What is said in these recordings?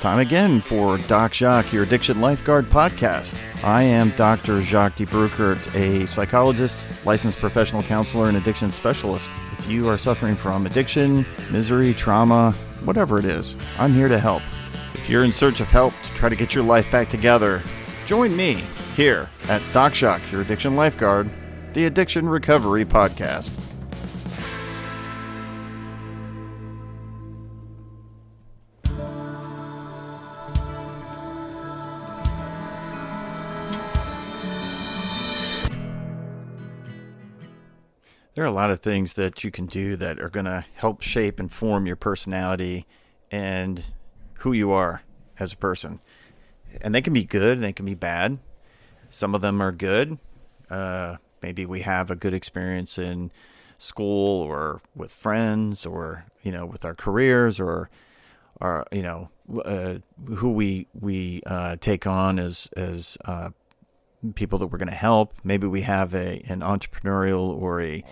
time again for Doc Jacques, your Addiction Lifeguard podcast. I am Dr. Jacques de Bruckert, a psychologist, licensed professional counselor, and addiction specialist. If you are suffering from addiction, misery, trauma, whatever it is, I'm here to help. If you're in search of help to try to get your life back together, join me here at Doc Jacques, your Addiction Lifeguard, the Addiction Recovery Podcast. There are a lot of things that you can do that are going to help shape and form your personality and who you are as a person. And they can be good and they can be bad. Some of them are good. Maybe we have a good experience in school or with friends or, with our careers or who we take on as people that we're going to help. Maybe we have an entrepreneurial or a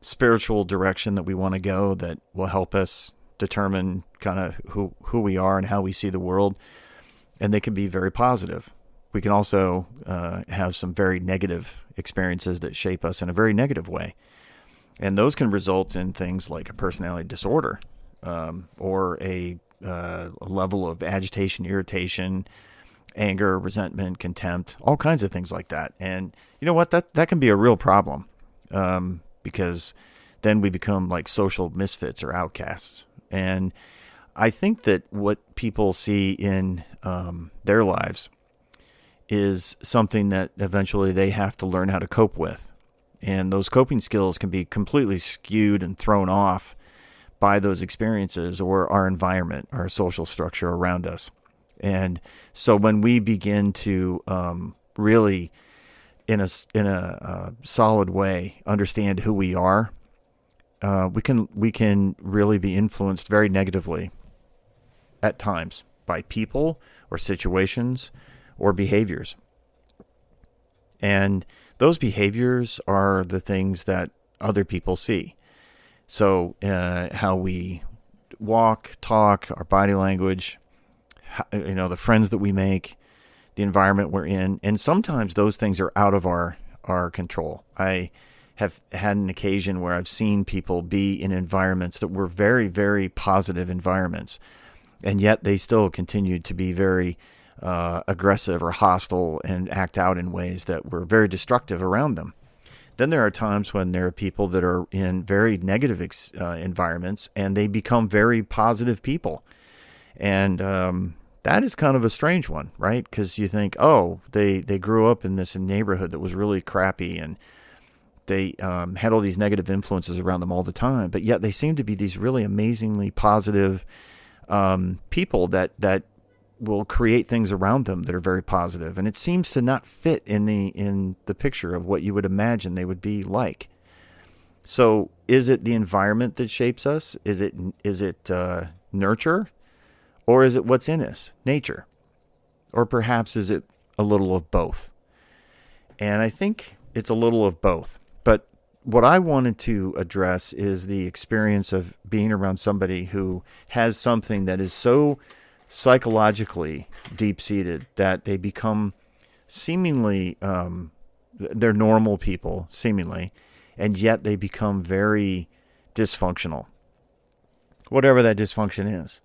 spiritual direction that we want to go that will help us determine kind of who we are and how we see the world. And they can be very positive. We can also have some very negative experiences that shape us in a very negative way. And those can result in things like a personality disorder or a level of agitation, irritation, anger, resentment, contempt, all kinds of things like that. And you know what? That can be a real problem because then we become like social misfits or outcasts. And I think that what people see in their lives is something that eventually they have to learn how to cope with. And those coping skills can be completely skewed and thrown off by those experiences or our environment, our social structure around us. And so when we begin to really, in a solid way, understand who we are, we can really be influenced very negatively at times by people or situations or behaviors. And those behaviors are the things that other people see. So how we walk, talk, our body language, the friends that we make, the environment we're in. And sometimes those things are out of our control. I have had an occasion where I've seen people be in environments that were very, very positive environments, and yet they still continued to be very aggressive or hostile and act out in ways that were very destructive around them. Then there are times when there are people that are in very negative environments and they become very positive people. And that is kind of a strange one, right? Because you think, they grew up in this neighborhood that was really crappy and they had all these negative influences around them all the time, but yet they seem to be these really amazingly positive people that will create things around them that are very positive. And it seems to not fit in the picture of what you would imagine they would be like. So is it the environment that shapes us? Is it nurture? Or is it what's in us, nature? Or perhaps is it a little of both? And I think it's a little of both. But what I wanted to address is the experience of being around somebody who has something that is so psychologically deep-seated that they become seemingly, they're normal people, seemingly, and yet they become very dysfunctional, whatever that dysfunction is.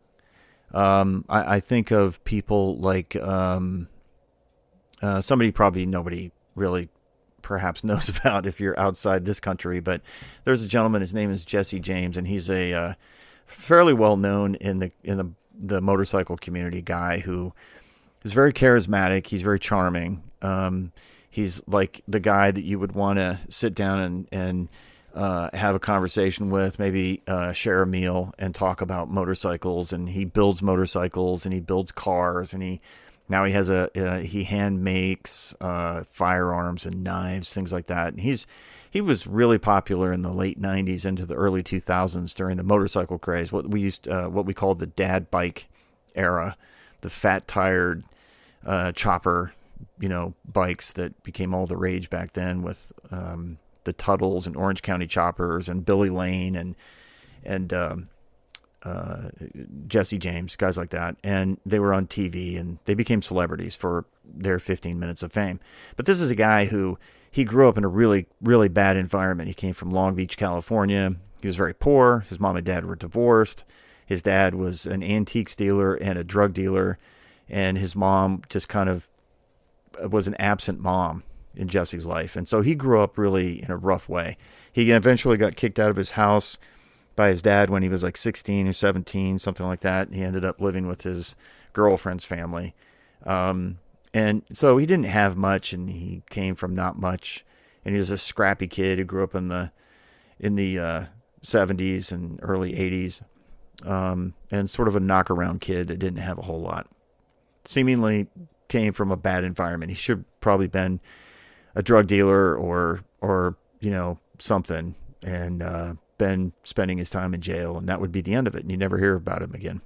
I think of people like somebody probably nobody really perhaps knows about if you're outside this country, but there's a gentleman, his name is Jesse James, and he's a fairly well known in the motorcycle community guy who is very charismatic. He's very charming. He's like the guy that you would want to sit down and have a conversation with, maybe share a meal and talk about motorcycles. And he builds motorcycles and he builds cars, and he has he hand makes firearms and knives, things like that. And he was really popular in the late 90s into the early 2000s during the motorcycle craze, what we called the dad bike era, the fat tired chopper, bikes that became all the rage back then with the Tuttles and Orange County choppers and Billy Lane and Jesse James, guys like that, and they were on TV and they became celebrities for their 15 minutes of fame. But this is a guy who he grew up in a really, really bad environment. He came from Long Beach, California. He was very poor. His mom and dad were divorced. His dad was an antiques dealer and a drug dealer, and his mom just kind of was an absent mom in Jesse's life. And so he grew up really in a rough way. He eventually got kicked out of his house by his dad when he was like 16 or 17, something like that. He ended up living with his girlfriend's family. And so he didn't have much, and he came from not much. And he was a scrappy kid who grew up in the 70s and early 80s. And sort of a knock-around kid that didn't have a whole lot. Seemingly came from a bad environment. He should probably been a drug dealer or something, and been spending his time in jail, and that would be the end of it, and you never hear about him again.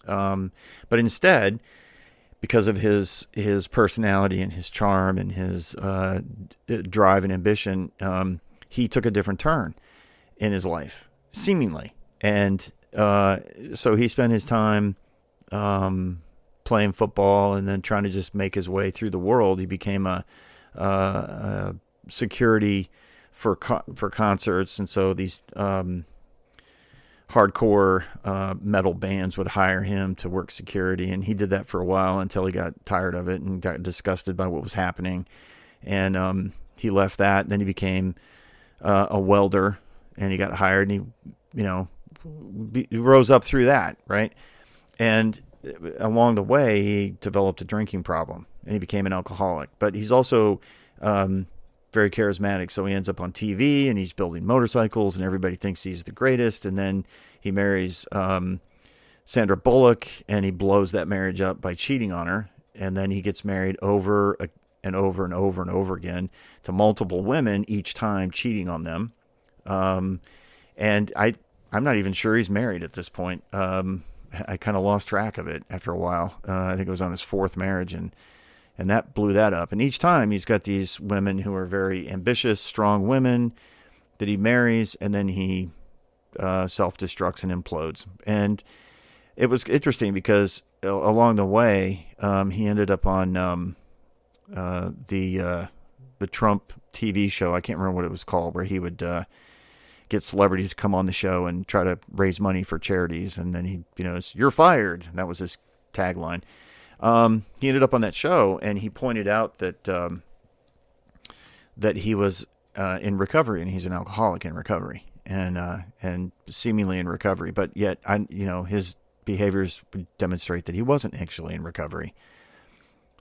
But instead, because of his personality and his charm and his drive and ambition, he took a different turn in his life, seemingly. And so he spent his time playing football and then trying to just make his way through the world. He became a security for concerts, and so these hardcore metal bands would hire him to work security, and he did that for a while until he got tired of it and got disgusted by what was happening, and he left that. And then he became a welder, and he got hired, and he rose up through that, right? And along the way, he developed a drinking problem, and he became an alcoholic. But he's also very charismatic, so he ends up on TV, and he's building motorcycles, and everybody thinks he's the greatest. And then he marries Sandra Bullock, and he blows that marriage up by cheating on her. And then he gets married over and over and over and over again to multiple women, each time cheating on them. And I'm not even sure he's married at this point. I kind of lost track of it after a while. I think it was on his fourth marriage, and that blew that up. And each time he's got these women who are very ambitious, strong women that he marries, and then he self-destructs and implodes. And it was interesting because along the way, he ended up on the Trump TV show. I can't remember what it was called, where he would get celebrities to come on the show and try to raise money for charities. And then he, you're fired. That was his tagline. He ended up on that show, and he pointed out that that he was in recovery, and he's an alcoholic in recovery, and seemingly in recovery, but yet his behaviors would demonstrate that he wasn't actually in recovery.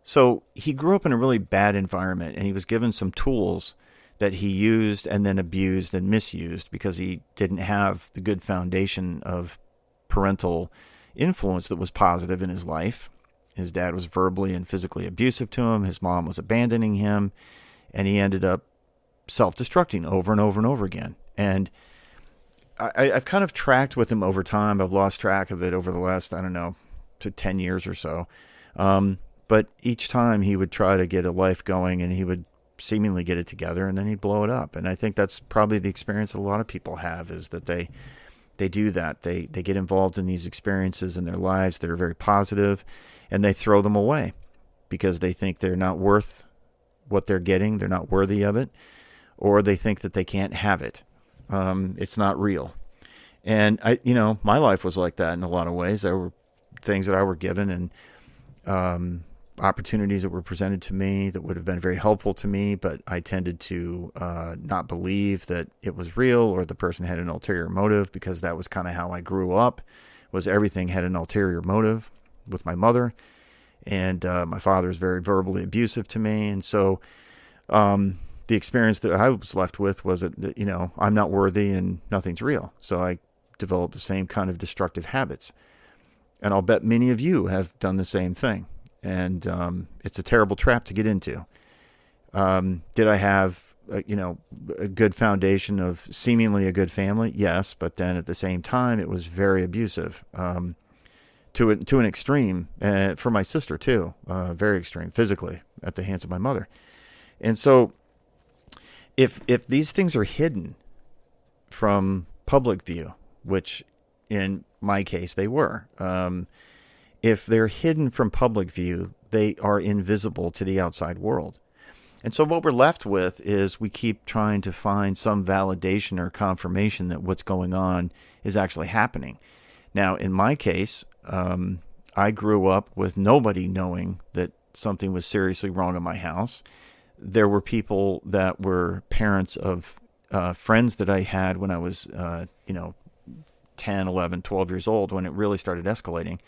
So he grew up in a really bad environment, and he was given some tools that he used and then abused and misused because he didn't have the good foundation of parental influence that was positive in his life. His dad was verbally and physically abusive to him. His mom was abandoning him, and he ended up self-destructing over and over and over again. And I've kind of tracked with him over time. I've lost track of it over the last, to 10 years or so. But each time he would try to get a life going, and he would seemingly get it together, and then he'd blow it up. And I think that's probably the experience a lot of people have, is that they do that. They get involved in these experiences in their lives that are very positive, and they throw them away because they think they're not worth what they're getting. They're not worthy of it, or they think that they can't have it. It's not real. And my life was like that in a lot of ways. There were things that I were given, and opportunities that were presented to me that would have been very helpful to me, but I tended to not believe that it was real, or the person had an ulterior motive, because that was kind of how I grew up, was everything had an ulterior motive with my mother. And my father was very verbally abusive to me. And so the experience that I was left with was that, I'm not worthy and nothing's real. So I developed the same kind of destructive habits. And I'll bet many of you have done the same thing. And it's a terrible trap to get into. Did I have, a good foundation of seemingly a good family? Yes, but then at the same time, it was very abusive to an extreme. For my sister too, very extreme physically at the hands of my mother. And so, if these things are hidden from public view, which in my case, they were. If they're hidden from public view, they are invisible to the outside world. And so what we're left with is we keep trying to find some validation or confirmation that what's going on is actually happening. Now, in my case, I grew up with nobody knowing that something was seriously wrong in my house. There were people that were parents of friends that I had when I was, 10, 11, 12 years old, when it really started escalating.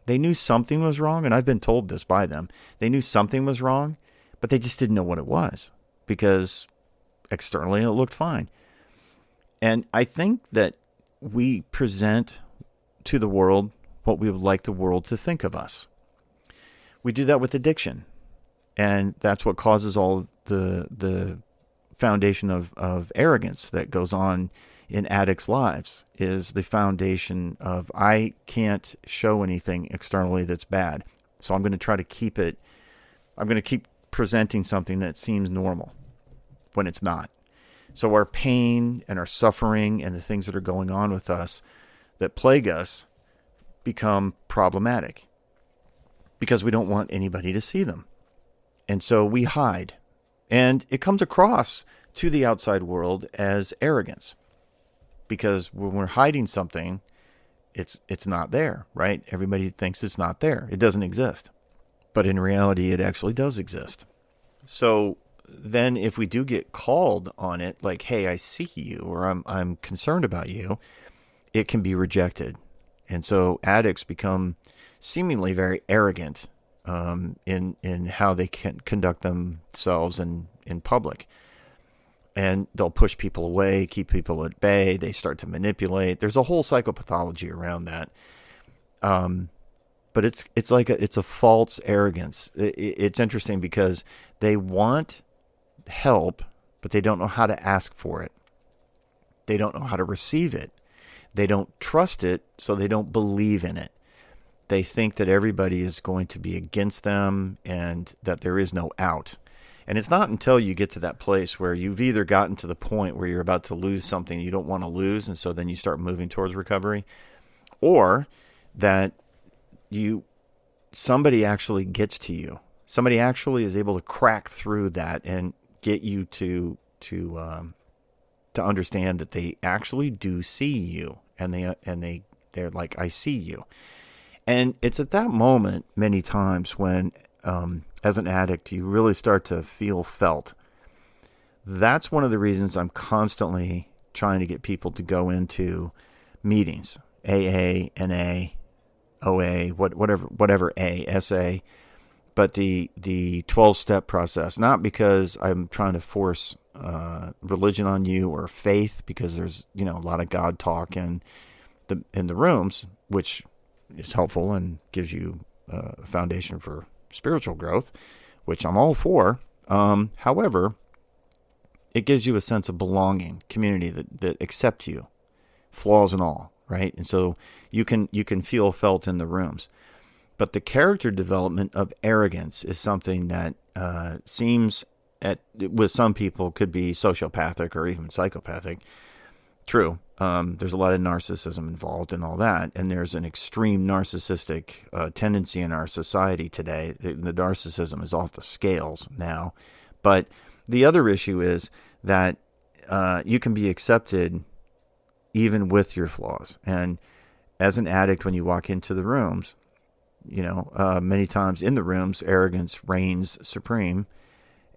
They knew something was wrong, and I've been told this by them. They knew something was wrong, but they just didn't know what it was because externally it looked fine. And I think that we present to the world what we would like the world to think of us. We do that with addiction, and that's what causes all the foundation of arrogance that goes on in addicts' lives, is the foundation of, I can't show anything externally that's bad, so I'm going to try to keep it, I'm going to keep presenting something that seems normal when it's not. So our pain and our suffering and the things that are going on with us that plague us become problematic because we don't want anybody to see them. And so we hide. And it comes across to the outside world as arrogance, because when we're hiding something, it's not there, right? Everybody thinks it's not there. It doesn't exist. But in reality, it actually does exist. So then if we do get called on it, like, hey, I see you, or I'm concerned about you, it can be rejected. And so addicts become seemingly very arrogant in how they can conduct themselves in public. And they'll push people away, keep people at bay. They start to manipulate. There's a whole psychopathology around that. But it's like it's a false arrogance. It's interesting because they want help, but they don't know how to ask for it. They don't know how to receive it. They don't trust it, so they don't believe in it. They think that everybody is going to be against them and that there is no out. And it's not until you get to that place where you've either gotten to the point where you're about to lose something you don't want to lose, and so then you start moving towards recovery, or that somebody actually gets to you. Somebody actually is able to crack through that and get you to understand that they actually do see you, and they're like, I see you. And it's at that moment many times when, as an addict, you really start to feel felt. That's one of the reasons I'm constantly trying to get people to go into meetings, AA, NA, OA, whatever A, SA, but the 12-step process, not because I'm trying to force religion on you or faith, because there's a lot of God talk in the rooms, which is helpful and gives you a foundation for spiritual growth, which I'm all for. However, it gives you a sense of belonging, community that accept you, flaws and all, right? And so you can feel felt in the rooms. But the character development of arrogance is something that seems with some people could be sociopathic or even psychopathic. True. There's a lot of narcissism involved in all that, and there's an extreme narcissistic tendency in our society today. The narcissism is off the scales now. But the other issue is that you can be accepted even with your flaws. And as an addict, when you walk into the rooms, many times in the rooms, arrogance reigns supreme,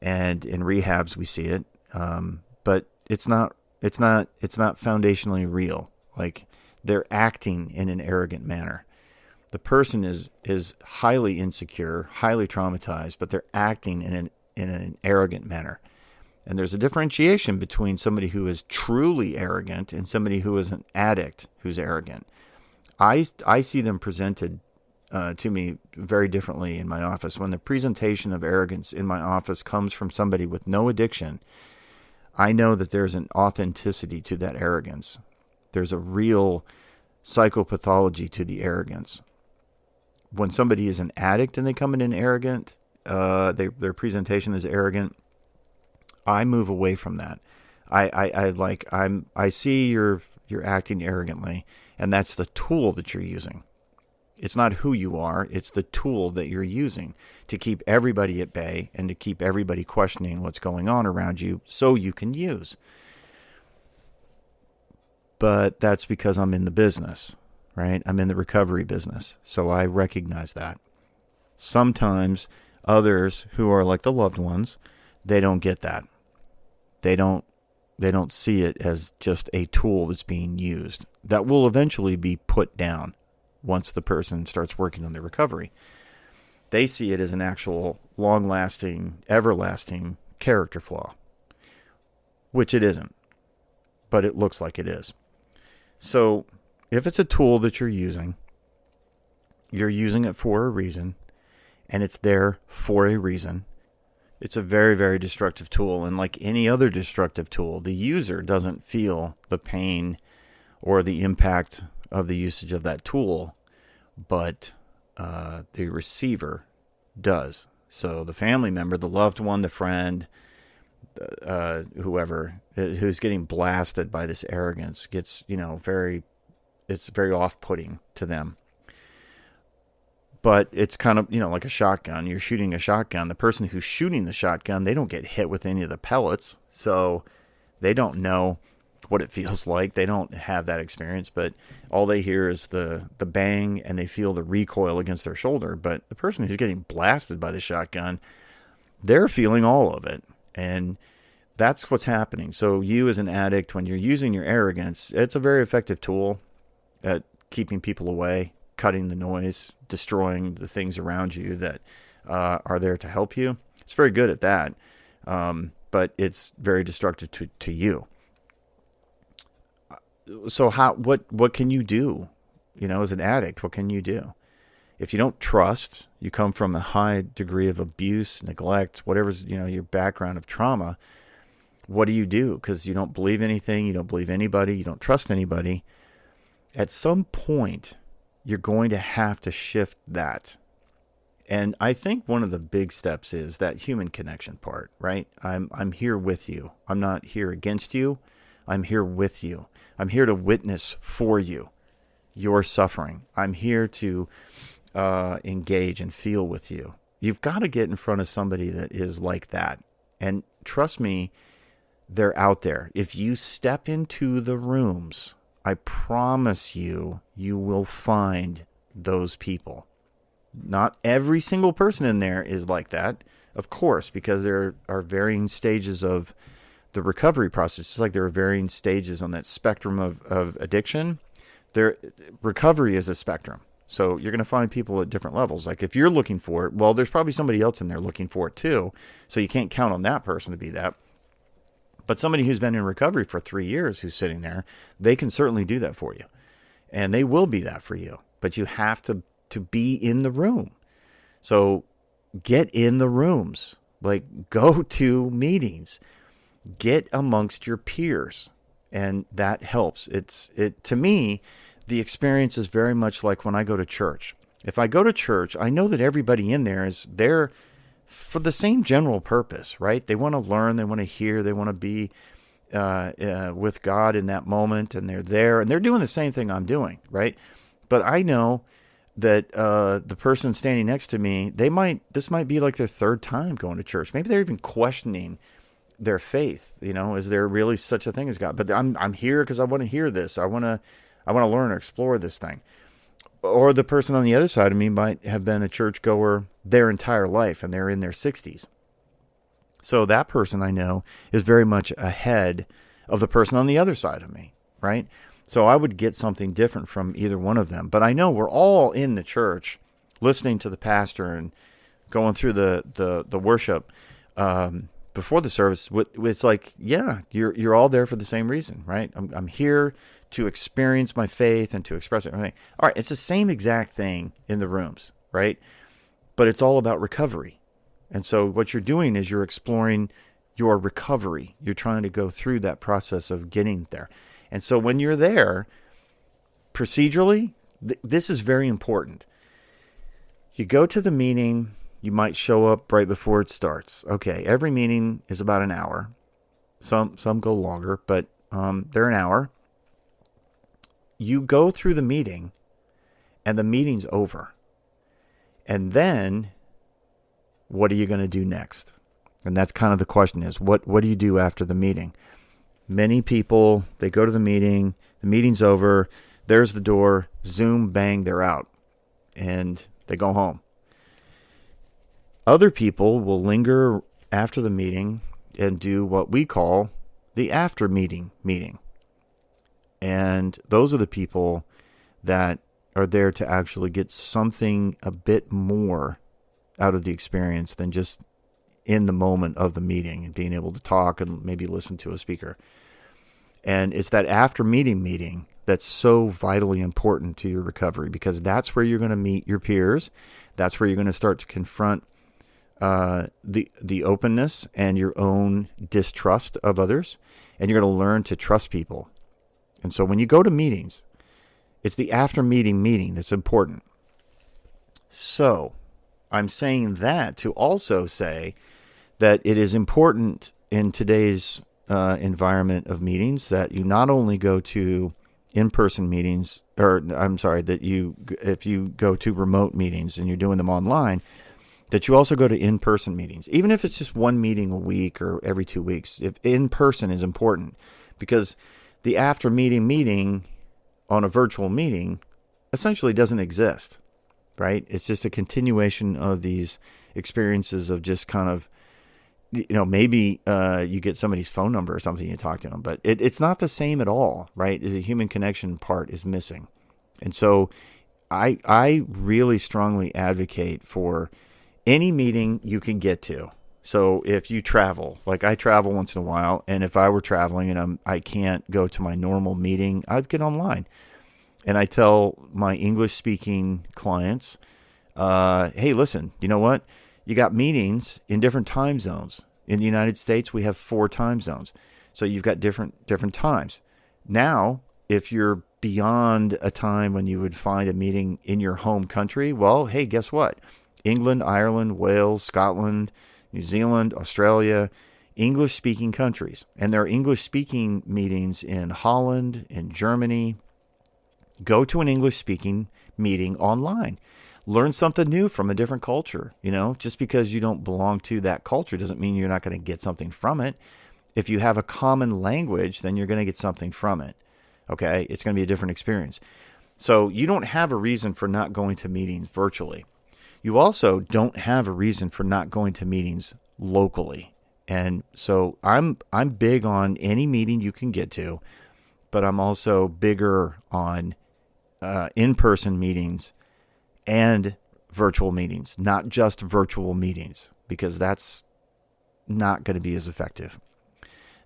and in rehabs we see it. But it's not foundationally real. Like, they're acting in an arrogant manner. The person is highly insecure, highly traumatized, but they're acting in an arrogant manner. And there's a differentiation between somebody who is truly arrogant and somebody who is an addict who's arrogant. I see them presented to me very differently in my office. When the presentation of arrogance in my office comes from somebody with no addiction, I know that there's an authenticity to that arrogance. There's a real psychopathology to the arrogance. When somebody is an addict and they come in arrogant, their presentation is arrogant, I move away from that. I see you're acting arrogantly, And that's the tool that you're using. It's not who you are. It's the tool that you're using to keep everybody at bay and to keep everybody questioning what's going on around you so you can use. But that's because I'm in the business, right? I'm in the recovery business. So I recognize that. Sometimes others who are like the loved ones, they don't get that. They don't see it as just a tool that's being used that will eventually be put down once the person starts working on their recovery. They see it as an actual long-lasting, everlasting character flaw, which it isn't, but it looks like it is. So if it's a tool that you're using it for a reason, and it's there for a reason. It's a very, very destructive tool. And like any other destructive tool, the user doesn't feel the pain or the impact of the usage of that tool, but the receiver does. So the family member, the loved one, the friend, whoever who's getting blasted by this arrogance gets, it's very off-putting to them. But it's kind of, like a shotgun. You're shooting a shotgun. The person who's shooting the shotgun, they don't get hit with any of the pellets. So they don't know what it feels like. They don't have that experience. But all they hear is the bang, and they feel the recoil against their shoulder. But the person who's getting blasted by the shotgun, they're feeling all of it. And that's what's happening. So you as an addict, when you're using your arrogance, it's a very effective tool at keeping people away, cutting the noise, destroying the things around you that are there to help you. It's very good at that, but it's very destructive to you. So what can you do? As an addict, what can you do? If you don't trust, you come from a high degree of abuse, neglect, whatever's your background of trauma. What do you do? Because you don't believe anything, you don't believe anybody, you don't trust anybody. At some point, you're going to have to shift that. And I think one of the big steps is that human connection part, right? I'm here with you. I'm not here against you. I'm here with you. I'm here to witness for you your suffering. I'm here to engage and feel with you. You've got to get in front of somebody that is like that. And trust me, they're out there. If you step into the rooms, I promise you will find those people. Not every single person in there is like that, of course, because there are varying stages of the recovery process. It's like there are varying stages on that spectrum of addiction. Recovery is a spectrum. So you're going to find people at different levels. Like if you're looking for it, well, there's probably somebody else in there looking for it too. So you can't count on that person to be that. But somebody who's been in recovery for 3 years who's sitting there, they can certainly do that for you. And they will be that for you. But you have to be in the room. So get in the rooms. Like go to meetings. Get amongst your peers. And that helps. To me, the experience is very much like when I go to church. If I go to church, I know that everybody in there is there for the same general purpose, right? They want to learn, they want to hear, they want to be with God in that moment, and they're there, and they're doing the same thing I'm doing, right? But I know that the person standing next to me, this might be like their third time going to church. Maybe they're even questioning their faith. Is there really such a thing as God? But I'm here because I want to hear this. I want to learn or explore this thing. Or the person on the other side of me might have been a churchgoer their entire life, and they're in their 60s. So that person I know is very much ahead of the person on the other side of me, right? So I would get something different from either one of them. But I know we're all in the church listening to the pastor and going through the worship before the service. It's like, yeah, you're all there for the same reason, right? I'm here to experience my faith and to express it. All right, it's the same exact thing in the rooms, right? But it's all about recovery. And so what you're doing is you're exploring your recovery. You're trying to go through that process of getting there. And so when you're there, procedurally, this is very important. You go to the meeting, you might show up right before it starts. Okay, every meeting is about an hour. Some go longer, but they're an hour. you go through the meeting and the meeting's over. And then what are you going to do next? And that's kind of the question is, what do you do after the meeting? Many people, they go to the meeting's over, there's the door, Zoom, bang, they're out. And they go home. Other people will linger after the meeting and do what we call the after meeting. And those are the people that are there to actually get something a bit more out of the experience than just in the moment of the meeting and being able to talk and maybe listen to a speaker. And it's that after meeting that's so vitally important to your recovery, because that's where you're going to meet your peers. That's where you're going to start to confront the openness and your own distrust of others, and you're going to learn to trust people. And so when you go to meetings, it's the after meeting that's important. So I'm saying that to also say that it is important in today's environment of meetings that you not only go to in-person meetings, if you go to remote meetings and you're doing them online, that you also go to in-person meetings, even if it's just one meeting a week or every 2 weeks. If in-person is important, because the after meeting on a virtual meeting essentially doesn't exist, right? It's just a continuation of these experiences of just kind of, maybe you get somebody's phone number or something, you talk to them, but it's not the same at all, right? The human connection part is missing. And so I really strongly advocate for any meeting you can get to. So if you travel, like I travel once in a while, and if I were traveling and I can't go to my normal meeting, I'd get online. And I tell my English-speaking clients, hey, listen, you know what? You got meetings in different time zones. In the United States, we have 4 time zones. So you've got different times. Now, if you're beyond a time when you would find a meeting in your home country, well, hey, guess what? England, Ireland, Wales, Scotland, New Zealand, Australia, English-speaking countries. And there are English-speaking meetings in Holland, in Germany. Go to an English-speaking meeting online. Learn something new from a different culture. Just because you don't belong to that culture doesn't mean you're not going to get something from it. If you have a common language, then you're going to get something from it. Okay? It's going to be a different experience. So you don't have a reason for not going to meetings virtually. You also don't have a reason for not going to meetings locally. And so I'm big on any meeting you can get to, but I'm also bigger on in-person meetings and virtual meetings, not just virtual meetings, because that's not going to be as effective.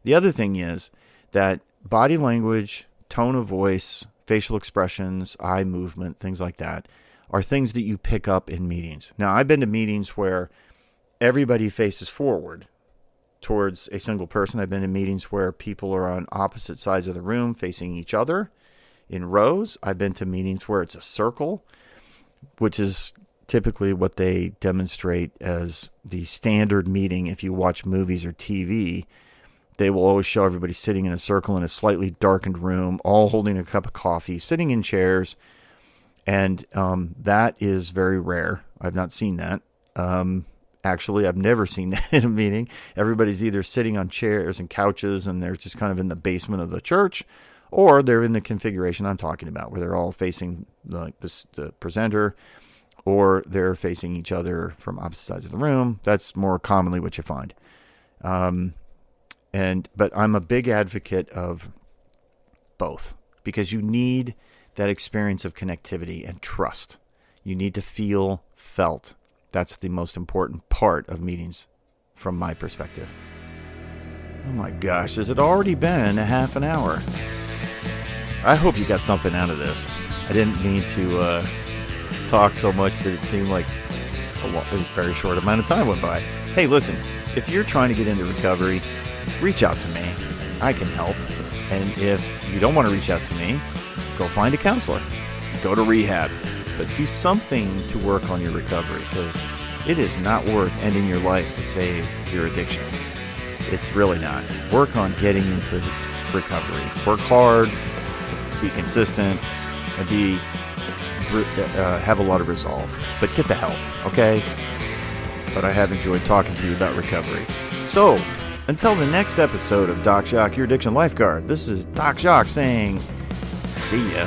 The other thing is that body language, tone of voice, facial expressions, eye movement, things like that are things that you pick up in meetings. Now, I've been to meetings where everybody faces forward towards a single person. I've been in meetings where people are on opposite sides of the room facing each other in rows. I've been to meetings where it's a circle, which is typically what they demonstrate as the standard meeting. If you watch movies or TV, they will always show everybody sitting in a circle in a slightly darkened room, all holding a cup of coffee, sitting in chairs. And that is very rare. I've not seen that. Actually, I've never seen that in a meeting. Everybody's either sitting on chairs and couches and they're just kind of in the basement of the church, or they're in the configuration I'm talking about, where they're all facing the presenter, or they're facing each other from opposite sides of the room. That's more commonly what you find. But I'm a big advocate of both, because you need that experience of connectivity and trust. You need to feel felt. That's the most important part of meetings from my perspective. Oh my gosh, has it already been a half an hour? I hope you got something out of this. I didn't mean to talk so much that it seemed like a very short amount of time went by. Hey, listen, if you're trying to get into recovery, reach out to me. I can help. And if you don't want to reach out to me, go find a counselor. Go to rehab. But do something to work on your recovery, because it is not worth ending your life to save your addiction. It's really not. Work on getting into recovery. Work hard. be consistent, and have a lot of resolve. But get the help, okay? But I have enjoyed talking to you about recovery. So, until the next episode of Doc Jock, your addiction lifeguard, this is Doc Jock saying, see ya.